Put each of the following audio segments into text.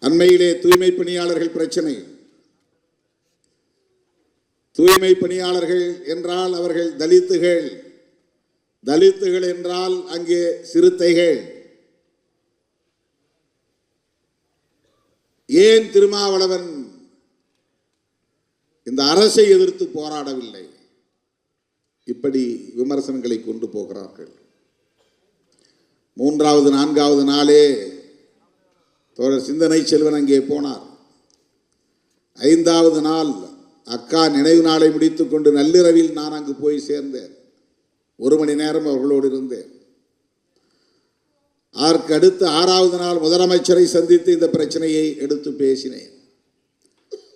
அண்மையிலே தூய்மை பணியாளர்கள் பிரச்சனை. தூய்மை பணியாளர்கள் என்றால் அவர்கள் தலித்துகள், தலித்துகள் என்றால் அங்கே சிறுத்தைகள். ஏன் திருமாவளவன் இந்த அரசை எதிர்த்து போராடவில்லை? இப்படி விமர்சனங்களை கொண்டு போகிறார்கள். மூன்றாவது நான்காவது நாளே தோழர் சிந்தனை செல்வன் அங்கே போனார். ஐந்தாவது நாள் அக்கா நினைவு நாளை முடித்துக் கொண்டு நள்ளிரவில் நான் அங்கு போய் சேர்ந்தேன். 1 மணி நேரம் அவர்களோடு இருந்தேன். அதற்கு அடுத்து 6வது நாள் முதலமைச்சரை சந்தித்து இந்த பிரச்சனையை எடுத்து பேசினேன்.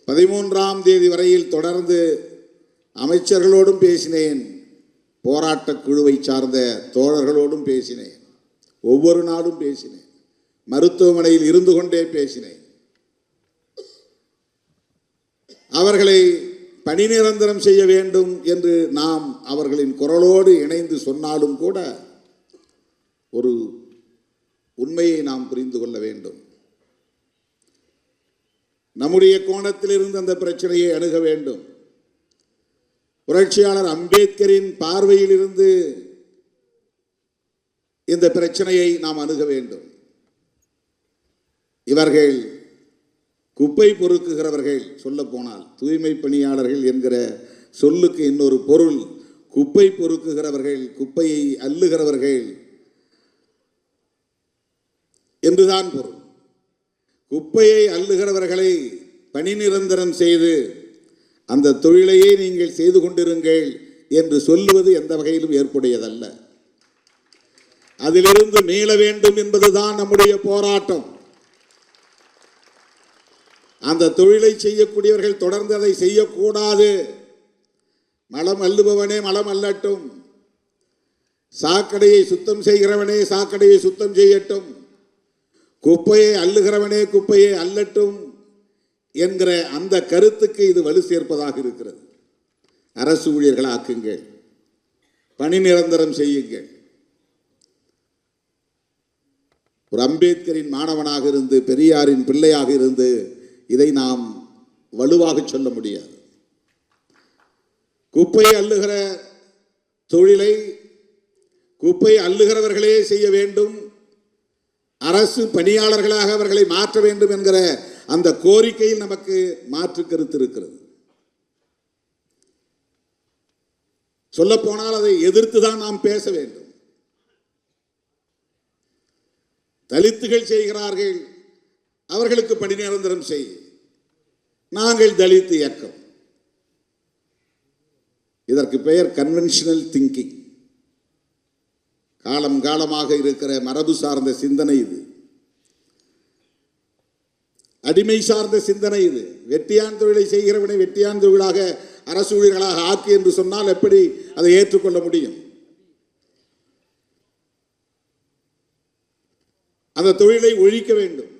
13ஆம் தேதி வரையில் தொடர்ந்து அமைச்சர்களோடும் பேசினேன், போராட்ட குழுவை சார்ந்த தோழர்களோடும் பேசினேன், ஒவ்வொரு நாளும் பேசினேன், மருத்துவமனையில் இருந்து கொண்டே பேசினேன். அவர்களை பணி நிரந்தரம் செய்ய வேண்டும் என்று நாம் அவர்களின் குரலோடு இணைந்து சொன்னாலும் கூட ஒரு உண்மையை நாம் புரிந்து கொள்ள வேண்டும். நம்முடைய கோணத்திலிருந்து அந்த பிரச்சனையை அணுக வேண்டும். புரட்சியாளர் அம்பேத்கரின் பார்வையிலிருந்து இந்த பிரச்சனையை நாம் அணுக வேண்டும். இவர்கள் குப்பை பொறுக்குகிறவர்கள். சொல்ல போனால் தூய்மை பணியாளர்கள் என்கிற சொல்லுக்கு இன்னொரு பொருள் குப்பை பொறுக்குகிறவர்கள், குப்பையை அள்ளுகிறவர்கள் என்றுதான் பொருள். குப்பையை அள்ளுகிறவர்களை பணி நிரந்தரம் செய்து அந்த தொழிலையே நீங்கள் செய்து கொண்டிருங்கள் என்று சொல்லுவது எந்த வகையிலும் ஏற்புடையதல்ல. அதிலிருந்து மீள வேண்டும் என்பதுதான் நம்முடைய போராட்டம். அந்த தொழிலை செய்யக்கூடியவர்கள் தொடர்ந்து அதை செய்யக்கூடாது. மலம் அள்ளுபவனே மலம் அள்ளட்டும், சாக்கடையை சுத்தம் செய்கிறவனே சாக்கடையை சுத்தம் செய்யட்டும், குப்பையை அள்ளுகிறவனே குப்பையை அள்ளட்டும் என்கிற அந்த கருத்துக்கு இது வலு சேர்ப்பதாக இருக்கிறது. அரசு ஊழியர்கள் ஆக்குங்கள், பணி நிரந்தரம் செய்யுங்கள். ஒரு அம்பேத்கரின் மாணவனாக இருந்து, பெரியாரின் பிள்ளையாக இருந்து இதை நாம் வலுவாக சொல்ல முடியாது. குப்பையை அள்ளுகிற தொழிலை குப்பை அள்ளுகிறவர்களே செய்ய வேண்டும், அரசு பணியாளர்களாக அவர்களை மாற்ற வேண்டும் என்கிற அந்த கோரிக்கையில் நமக்கு மாற்று கருத்து இருக்கிறது. சொல்ல போனால் அதை எதிர்த்துதான் நாம் பேச வேண்டும். தலித்துகள் செய்கிறார்கள், அவர்களுக்கு பணி நிரந்தரம் செய். நாங்கள் தலித் இயக்கம். இதற்கு பெயர் கன்வென்ஷனல் திங்கிங். காலம் காலமாக இருக்கிற மரபு சார்ந்த சிந்தனை இது, அடிமை சார்ந்த சிந்தனை இது. வெட்டியான் தொழிலை செய்கிறவனை வெட்டியான் தொழிலாக அரசு ஊழியர்களாக ஆக்கி என்று சொன்னால் எப்படி அதை ஏற்றுக்கொள்ள முடியும்? அந்த தொழிலை ஒழிக்க வேண்டும்.